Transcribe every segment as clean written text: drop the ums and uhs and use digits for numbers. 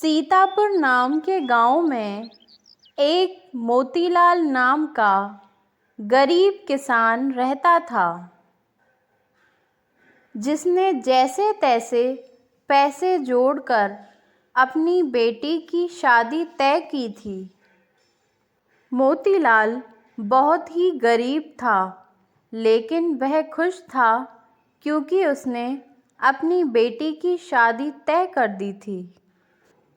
सीतापुर नाम के गांव में एक मोतीलाल नाम का गरीब किसान रहता था, जिसने जैसे तैसे पैसे जोड़कर अपनी बेटी की शादी तय की थी। मोतीलाल बहुत ही गरीब था, लेकिन वह खुश था क्योंकि उसने अपनी बेटी की शादी तय कर दी थी।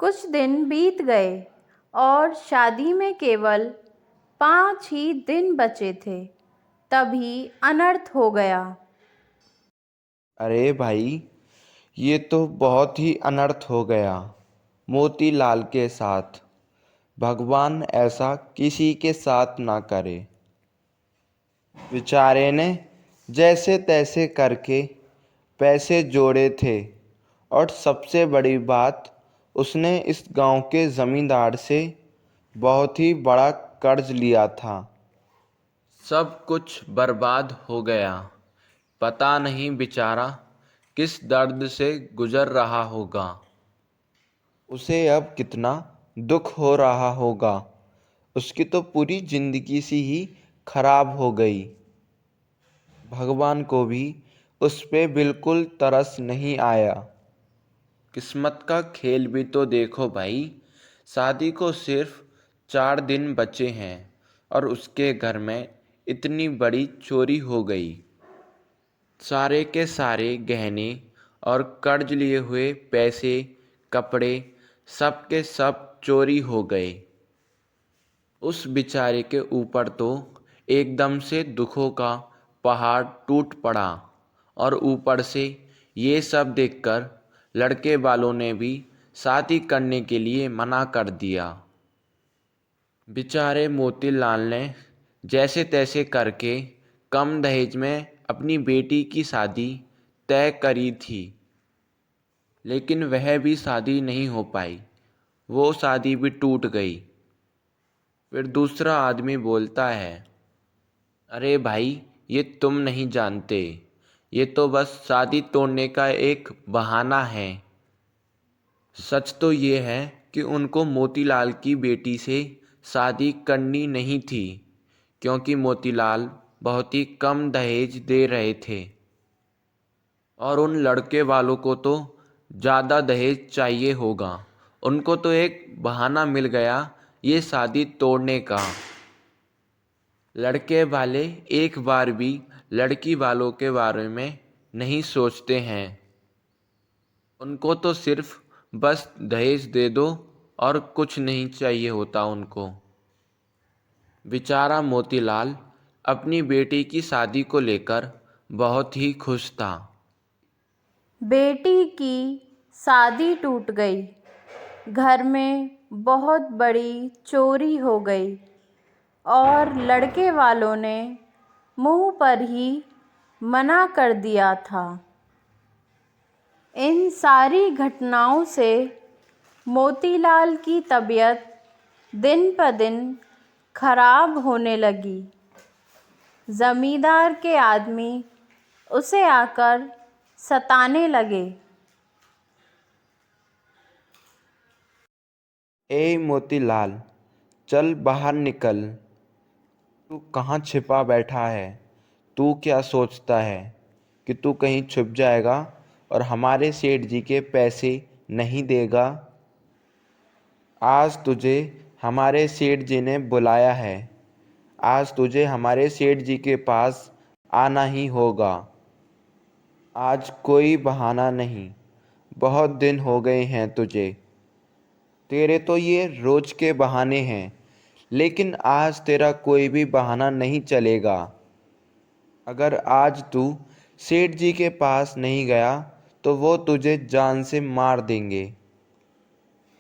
कुछ दिन बीत गए और शादी में केवल 5 ही दिन बचे थे, तभी अनर्थ हो गया। अरे भाई, ये तो बहुत ही अनर्थ हो गया मोतीलाल के साथ। भगवान ऐसा किसी के साथ ना करे। बेचारे ने जैसे तैसे करके पैसे जोड़े थे और सबसे बड़ी बात, उसने इस गांव के ज़मींदार से बहुत ही बड़ा कर्ज लिया था। सब कुछ बर्बाद हो गया। पता नहीं बेचारा किस दर्द से गुजर रहा होगा। उसे अब कितना दुख हो रहा होगा। उसकी तो पूरी जिंदगी सी ही खराब हो गई। भगवान को भी उस पे बिल्कुल तरस नहीं आया। किस्मत का खेल भी तो देखो भाई। शादी को सिर्फ 4 दिन बचे हैं और उसके घर में इतनी बड़ी चोरी हो गई। सारे के सारे गहने और कर्ज लिए हुए पैसे, कपड़े, सब के सब चोरी हो गए। उस बेचारे के ऊपर तो एकदम से दुखों का पहाड़ टूट पड़ा और ऊपर से ये सब देखकर लड़के वालों ने भी शादी करने के लिए मना कर दिया। बेचारे मोतीलाल ने जैसे तैसे करके कम दहेज में अपनी बेटी की शादी तय करी थी, लेकिन वह भी शादी नहीं हो पाई। वो शादी भी टूट गई। फिर दूसरा आदमी बोलता है, अरे भाई, ये तुम नहीं जानते, ये तो बस शादी तोड़ने का एक बहाना है। सच तो ये है कि उनको मोतीलाल की बेटी से शादी करनी नहीं थी, क्योंकि मोतीलाल बहुत ही कम दहेज दे रहे थे और उन लड़के वालों को तो ज़्यादा दहेज चाहिए होगा। उनको तो एक बहाना मिल गया ये शादी तोड़ने का। लड़के वाले एक बार भी लड़की वालों के बारे में नहीं सोचते हैं। उनको तो सिर्फ बस दहेज दे दो और कुछ नहीं चाहिए होता उनको। बेचारा मोतीलाल अपनी बेटी की शादी को लेकर बहुत ही खुश था। बेटी की शादी टूट गई, घर में बहुत बड़ी चोरी हो गई और लड़के वालों ने मुंह पर ही मना कर दिया था। इन सारी घटनाओं से मोतीलाल की तबीयत दिन ब दिन खराब होने लगी। जमींदार के आदमी उसे आकर सताने लगे। ए मोतीलाल, चल बाहर निकल। तू कहाँ छिपा बैठा है? तू क्या सोचता है कि तू कहीं छुप जाएगा और हमारे सेठ जी के पैसे नहीं देगा? आज तुझे हमारे सेठ जी ने बुलाया है। आज तुझे हमारे सेठ जी के पास आना ही होगा। आज कोई बहाना नहीं। बहुत दिन हो गए हैं तुझे। तेरे तो ये रोज के बहाने हैं, लेकिन आज तेरा कोई भी बहाना नहीं चलेगा। अगर आज तू सेठ जी के पास नहीं गया तो वो तुझे जान से मार देंगे।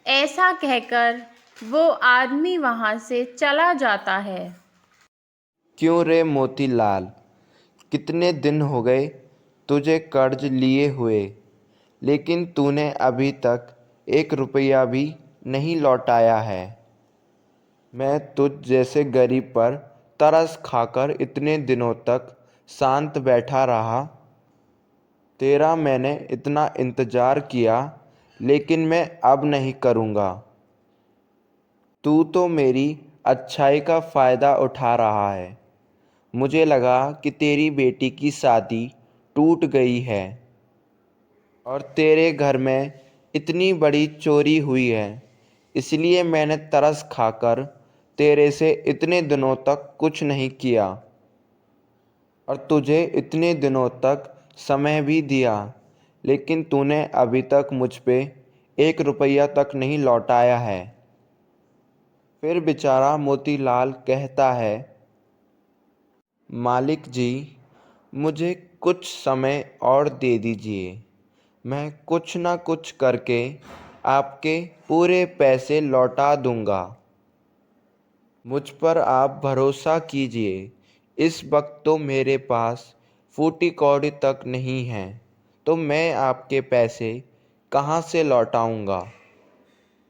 ऐसा कहकर वो आदमी वहां से चला जाता है। क्यों रे मोतीलाल, कितने दिन हो गए तुझे कर्ज लिए हुए, लेकिन तूने अभी तक 1 रुपया भी नहीं लौटाया है। मैं तुझ जैसे गरीब पर तरस खाकर इतने दिनों तक शांत बैठा रहा। तेरा मैंने इतना इंतज़ार किया, लेकिन मैं अब नहीं करूँगा। तू तो मेरी अच्छाई का फ़ायदा उठा रहा है। मुझे लगा कि तेरी बेटी की शादी टूट गई है और तेरे घर में इतनी बड़ी चोरी हुई है, इसलिए मैंने तरस खाकर तेरे से इतने दिनों तक कुछ नहीं किया और तुझे इतने दिनों तक समय भी दिया, लेकिन तूने अभी तक मुझ पे 1 रुपया तक नहीं लौटाया है। फिर बेचारा मोतीलाल कहता है, मालिक जी, मुझे कुछ समय और दे दीजिए। मैं कुछ ना कुछ करके आपके पूरे पैसे लौटा दूंगा। मुझ पर आप भरोसा कीजिए। इस वक्त तो मेरे पास फूटी कौड़ी तक नहीं है, तो मैं आपके पैसे कहाँ से लौटाऊंगा।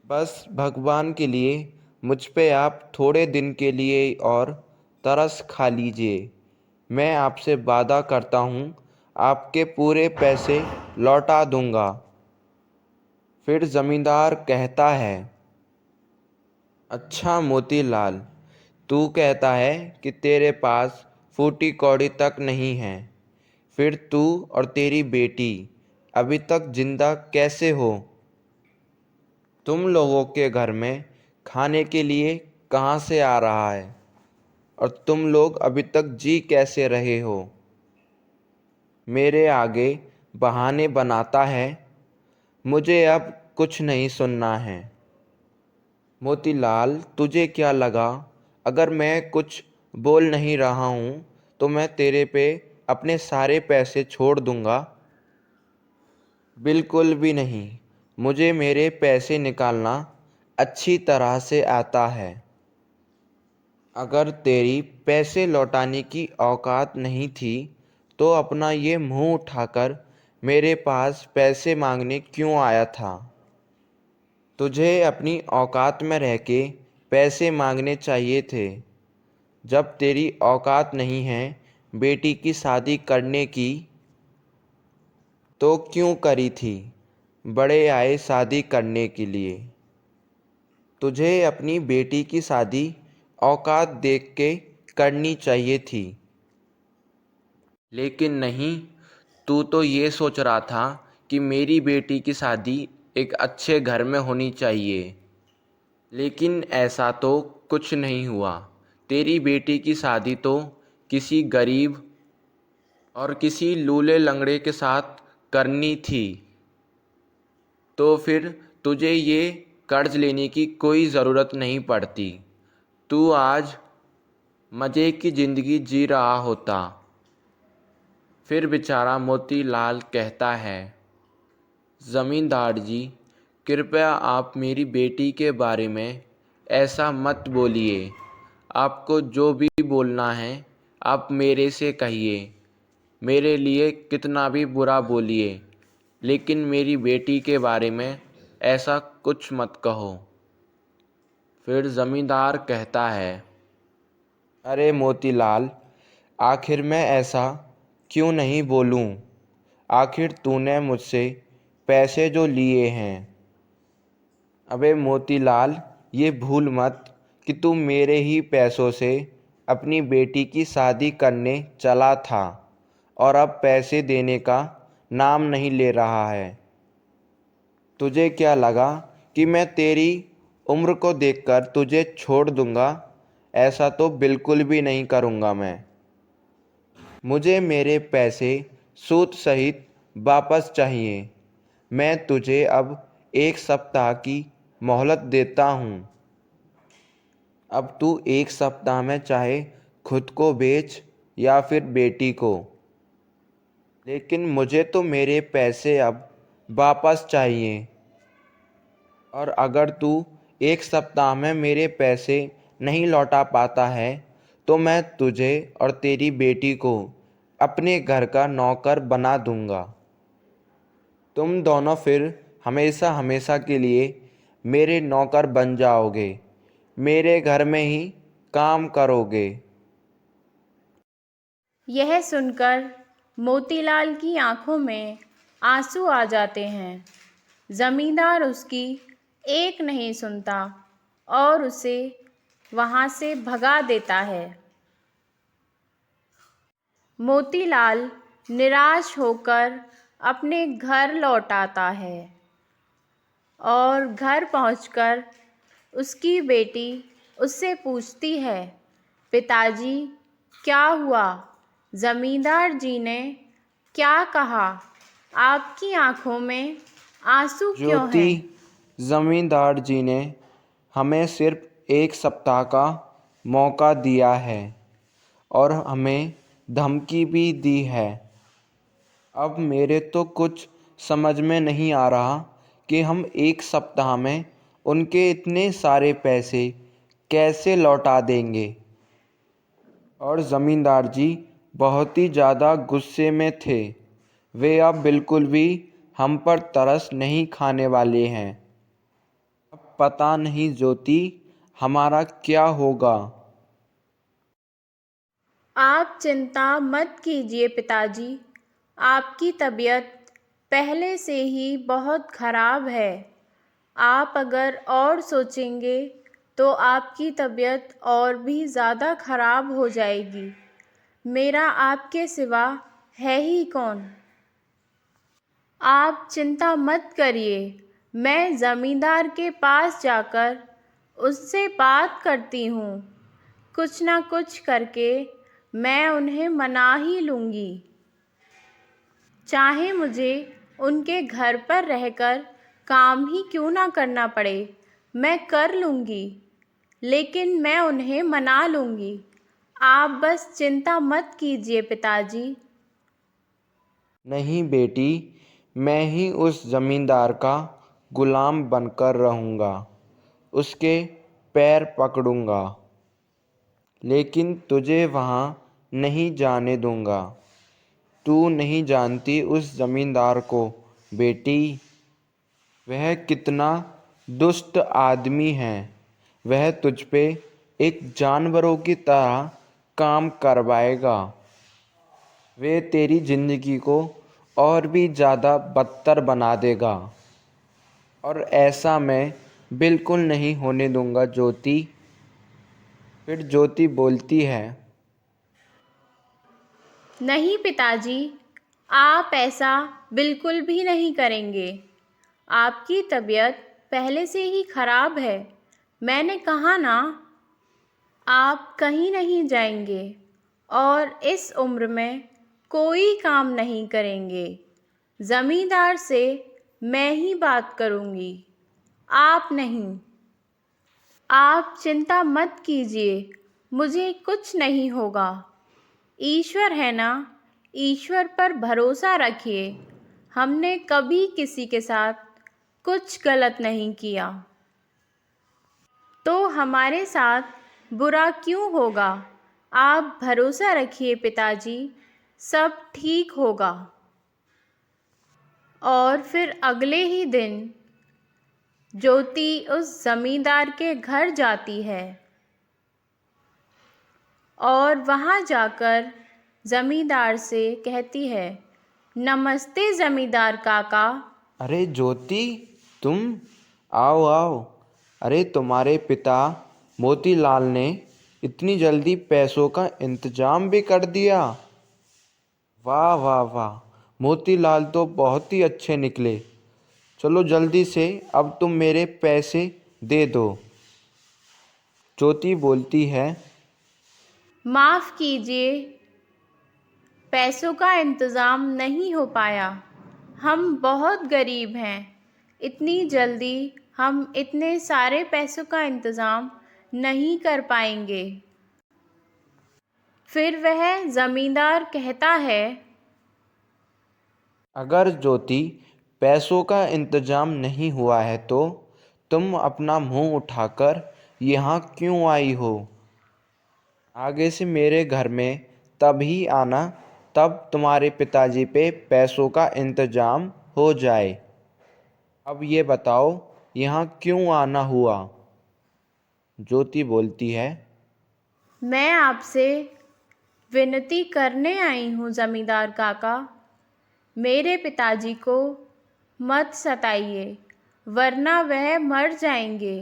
बस भगवान के लिए मुझ पे आप थोड़े दिन के लिए और तरस खा लीजिए। मैं आपसे वादा करता हूँ, आपके पूरे पैसे लौटा दूंगा। फिर जमींदार कहता है, अच्छा मोतीलाल, तू कहता है कि तेरे पास फूटी कौड़ी तक नहीं है, फिर तू और तेरी बेटी अभी तक जिंदा कैसे हो? तुम लोगों के घर में खाने के लिए कहाँ से आ रहा है और तुम लोग अभी तक जी कैसे रहे हो? मेरे आगे बहाने बनाता है। मुझे अब कुछ नहीं सुनना है। मोतीलाल, तुझे क्या लगा अगर मैं कुछ बोल नहीं रहा हूँ तो मैं तेरे पे अपने सारे पैसे छोड़ दूँगा? बिल्कुल भी नहीं। मुझे मेरे पैसे निकालना अच्छी तरह से आता है। अगर तेरी पैसे लौटाने की औकात नहीं थी तो अपना ये मुंह उठाकर मेरे पास पैसे मांगने क्यों आया था? तुझे अपनी औकात में रह के पैसे मांगने चाहिए थे। जब तेरी औकात नहीं है बेटी की शादी करने की, तो क्यों करी थी? बड़े आए शादी करने के लिए। तुझे अपनी बेटी की शादी औकात देख के करनी चाहिए थी, लेकिन नहीं। तू तो ये सोच रहा था कि मेरी बेटी की शादी एक अच्छे घर में होनी चाहिए, लेकिन ऐसा तो कुछ नहीं हुआ। तेरी बेटी की शादी तो किसी गरीब और किसी लूले लंगड़े के साथ करनी थी। तो फिर तुझे ये कर्ज लेने की कोई ज़रूरत नहीं पड़ती। तू आज मज़े की ज़िंदगी जी रहा होता। फिर बेचारा मोतीलाल कहता है, ज़मींदार जी, कृपया आप मेरी बेटी के बारे में ऐसा मत बोलिए। आपको जो भी बोलना है आप मेरे से कहिए। मेरे लिए कितना भी बुरा बोलिए, लेकिन मेरी बेटी के बारे में ऐसा कुछ मत कहो। फिर ज़मींदार कहता है, अरे मोतीलाल, आखिर मैं ऐसा क्यों नहीं बोलूं? आखिर तूने मुझसे पैसे जो लिए हैं। अबे मोतीलाल, ये भूल मत कि तू मेरे ही पैसों से अपनी बेटी की शादी करने चला था और अब पैसे देने का नाम नहीं ले रहा है। तुझे क्या लगा कि मैं तेरी उम्र को देखकर तुझे छोड़ दूंगा? ऐसा तो बिल्कुल भी नहीं करूंगा मैं। मुझे मेरे पैसे सूद सहित वापस चाहिए। मैं तुझे अब 1 सप्ताह की मोहलत देता हूँ। अब तू 1 सप्ताह में चाहे खुद को बेच या फिर बेटी को, लेकिन मुझे तो मेरे पैसे अब वापस चाहिए। और अगर तू 1 सप्ताह में मेरे पैसे नहीं लौटा पाता है तो मैं तुझे और तेरी बेटी को अपने घर का नौकर बना दूंगा। तुम दोनों फिर हमेशा हमेशा के लिए मेरे नौकर बन जाओगे, मेरे घर में ही काम करोगे। यह सुनकर मोतीलाल की आंखों में आंसू आ जाते हैं जमींदार उसकी एक नहीं सुनता और उसे वहाँ से भगा देता है। मोतीलाल निराश होकर अपने घर लौट आता है और घर पहुंचकर उसकी बेटी उससे पूछती है, पिताजी क्या हुआ? जमींदार जी ने क्या कहा? आपकी आंखों में आंसू क्यों ज्योति, हैं? जमींदार जी ने हमें सिर्फ 1 सप्ताह का मौका दिया है और हमें धमकी भी दी है। अब मेरे तो कुछ समझ में नहीं आ रहा कि हम 1 सप्ताह में उनके इतने सारे पैसे कैसे लौटा देंगे। और ज़मींदार जी बहुत ही ज़्यादा गुस्से में थे। वे अब बिल्कुल भी हम पर तरस नहीं खाने वाले हैं। अब पता नहीं ज्योति, हमारा क्या होगा। आप चिंता मत कीजिए पिताजी, आपकी तबीयत पहले से ही बहुत खराब है। आप अगर और सोचेंगे तो आपकी तबीयत और भी ज़्यादा खराब हो जाएगी। मेरा आपके सिवा है ही कौन? आप चिंता मत करिए, मैं ज़मींदार के पास जाकर उससे बात करती हूँ। कुछ ना कुछ करके मैं उन्हें मना ही लूँगी। चाहे मुझे उनके घर पर रहकर काम ही क्यों ना करना पड़े, मैं कर लूँगी, लेकिन मैं उन्हें मना लूँगी। आप बस चिंता मत कीजिए पिताजी। नहीं बेटी, मैं ही उस ज़मींदार का गुलाम बनकर रहूँगा, उसके पैर पकड़ूँगा, लेकिन तुझे वहाँ नहीं जाने दूँगा। तू नहीं जानती उस ज़मींदार को बेटी, वह कितना दुष्ट आदमी है। वह तुझ पे एक जानवरों की तरह काम करवाएगा। वे तेरी ज़िंदगी को और भी ज़्यादा बदतर बना देगा और ऐसा मैं बिल्कुल नहीं होने दूंगा ज्योति। फिर ज्योति बोलती है, नहीं पिताजी, आप ऐसा बिल्कुल भी नहीं करेंगे। आपकी तबीयत पहले से ही खराब है। मैंने कहा ना, आप कहीं नहीं जाएंगे और इस उम्र में कोई काम नहीं करेंगे। ज़मींदार से मैं ही बात करूँगी, आप नहीं। आप चिंता मत कीजिए, मुझे कुछ नहीं होगा। ईश्वर है ना, ईश्वर पर भरोसा रखिए। हमने कभी किसी के साथ कुछ गलत नहीं किया, तो हमारे साथ बुरा क्यों होगा? आप भरोसा रखिए पिताजी, सब ठीक होगा। और फिर अगले ही दिन ज्योति उस जमींदार के घर जाती है और वहाँ जाकर जमींदार से कहती है, नमस्ते जमींदार काका। अरे ज्योति, तुम आओ आओ। अरे तुम्हारे पिता मोतीलाल ने इतनी जल्दी पैसों का इंतजाम भी कर दिया। वाह वाह वाह, मोतीलाल तो बहुत ही अच्छे निकले। चलो जल्दी से अब तुम मेरे पैसे दे दो। ज्योति बोलती है, माफ़ कीजिए, पैसों का इंतज़ाम नहीं हो पाया। हम बहुत गरीब हैं, इतनी जल्दी हम इतने सारे पैसों का इंतज़ाम नहीं कर पाएंगे। फिर वह ज़मींदार कहता है, अगर ज्योति पैसों का इंतजाम नहीं हुआ है तो तुम अपना मुंह उठाकर यहाँ क्यों आई हो? आगे से मेरे घर में तभी आना, तब तुम्हारे पिताजी पे पैसों का इंतजाम हो जाए। अब ये बताओ, यहाँ क्यों आना हुआ? ज्योति बोलती है, मैं आपसे विनती करने आई हूँ ज़मींदार काका। मेरे पिताजी को मत सताइए, वरना वह मर जाएंगे।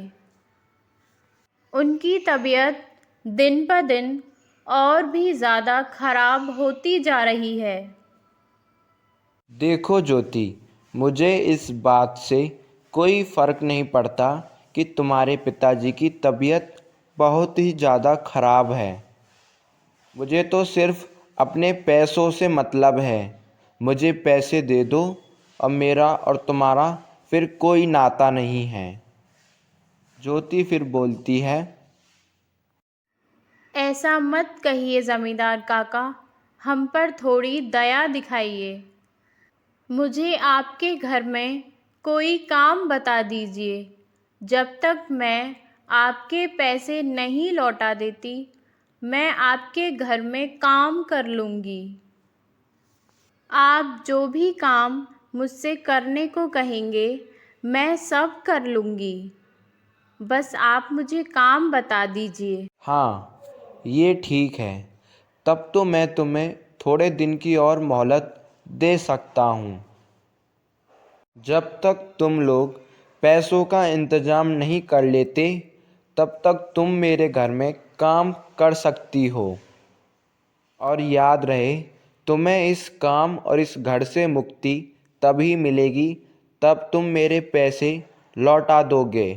उनकी तबीयत दिन ब दिन और भी ज़्यादा खराब होती जा रही है। देखो ज्योति, मुझे इस बात से कोई फ़र्क नहीं पड़ता कि तुम्हारे पिताजी की तबीयत बहुत ही ज़्यादा खराब है। मुझे तो सिर्फ अपने पैसों से मतलब है। मुझे पैसे दे दो, अब मेरा और तुम्हारा फिर कोई नाता नहीं है। ज्योति फिर बोलती है, ऐसा मत कहिए ज़मींदार काका, हम पर थोड़ी दया दिखाइए। मुझे आपके घर में कोई काम बता दीजिए। जब तक मैं आपके पैसे नहीं लौटा देती, मैं आपके घर में काम कर लूँगी। आप जो भी काम मुझसे करने को कहेंगे, मैं सब कर लूँगी। बस आप मुझे काम बता दीजिए। हाँ, ये ठीक है। तब तो मैं तुम्हें थोड़े दिन की और मोहलत दे सकता हूँ। जब तक तुम लोग पैसों का इंतज़ाम नहीं कर लेते, तब तक तुम मेरे घर में काम कर सकती हो। और याद रहे, तुम्हें इस काम और इस घर से मुक्ति तभी मिलेगी तब तुम मेरे पैसे लौटा दोगे।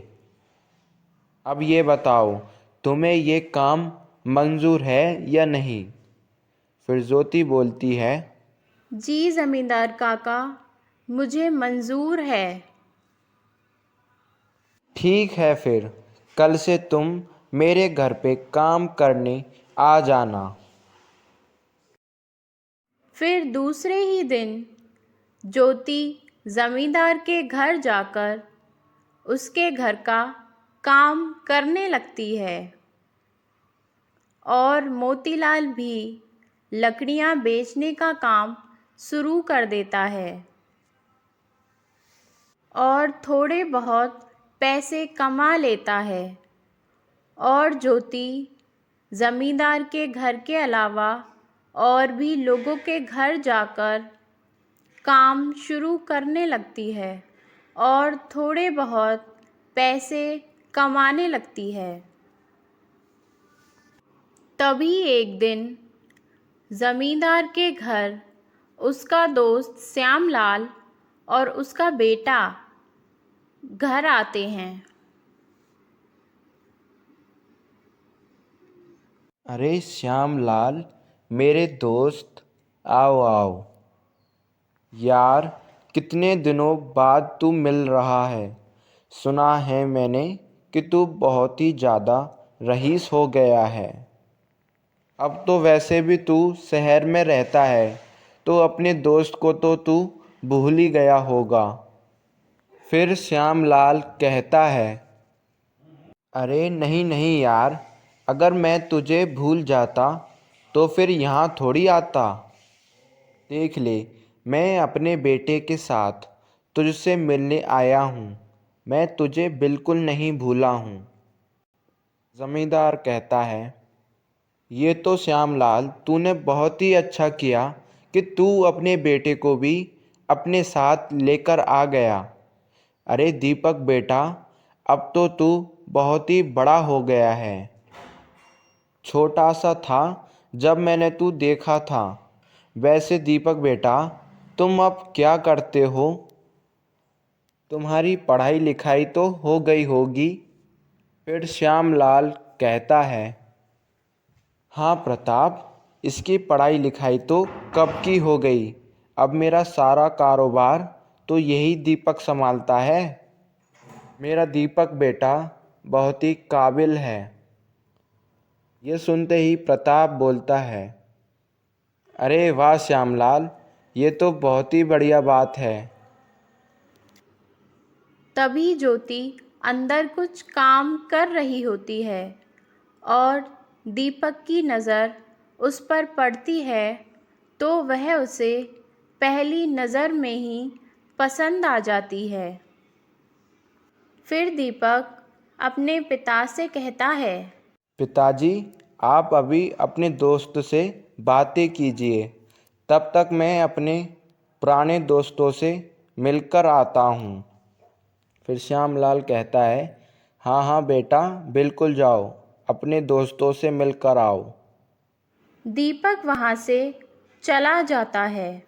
अब ये बताओ, तुम्हें ये काम मंजूर है या नहीं? फिर ज्योति बोलती है, जी ज़मींदार काका, मुझे मंजूर है। ठीक है, फिर कल से तुम मेरे घर पे काम करने आ जाना। फिर दूसरे ही दिन ज्योति ज़मींदार के घर जाकर उसके घर का काम करने लगती है और मोतीलाल भी लकड़ियाँ बेचने का काम शुरू कर देता है और थोड़े बहुत पैसे कमा लेता है। और ज्योति ज़मींदार के घर के अलावा और भी लोगों के घर जाकर काम शुरू करने लगती है और थोड़े बहुत पैसे कमाने लगती है। तभी एक दिन ज़मींदार के घर उसका दोस्त श्यामलाल और उसका बेटा घर आते हैं। अरे श्यामलाल, मेरे दोस्त, आओ आओ। यार, कितने दिनों बाद तू मिल रहा है। सुना है मैंने कि तू बहुत ही ज़्यादा रईस हो गया है। अब तो वैसे भी तू शहर में रहता है, तो अपने दोस्त को तो तू भूल ही गया होगा। फिर श्यामलाल कहता है, अरे नहीं नहीं यार, अगर मैं तुझे भूल जाता तो फिर यहाँ थोड़ी आता। देख ले, मैं अपने बेटे के साथ तुझसे मिलने आया हूँ। मैं तुझे बिल्कुल नहीं भूला हूँ। ज़मींदार कहता है, ये तो श्यामलाल, तूने बहुत ही अच्छा किया कि तू अपने बेटे को भी अपने साथ लेकर आ गया। अरे दीपक बेटा, अब तो तू बहुत ही बड़ा हो गया है। छोटा सा था जब मैंने तू देखा था। वैसे दीपक बेटा, तुम अब क्या करते हो? तुम्हारी पढ़ाई लिखाई तो हो गई होगी। फिर श्यामलाल कहता है, हाँ प्रताप, इसकी पढ़ाई लिखाई तो कब की हो गई। अब मेरा सारा कारोबार तो यही दीपक संभालता है। मेरा दीपक बेटा बहुत ही काबिल है। ये सुनते ही प्रताप बोलता है, अरे वाह श्यामलाल, ये तो बहुत ही बढ़िया बात है। तभी ज्योति अंदर कुछ काम कर रही होती है और दीपक की नज़र उस पर पड़ती है, तो वह उसे पहली नज़र में ही पसंद आ जाती है। फिर दीपक अपने पिता से कहता है, पिताजी, आप अभी अपने दोस्त से बातें कीजिए। तब तक मैं अपने पुराने दोस्तों से मिलकर आता हूँ। फिर श्यामलाल कहता है, हाँ हाँ बेटा, बिल्कुल जाओ, अपने दोस्तों से मिलकर आओ। दीपक वहाँ से चला जाता है।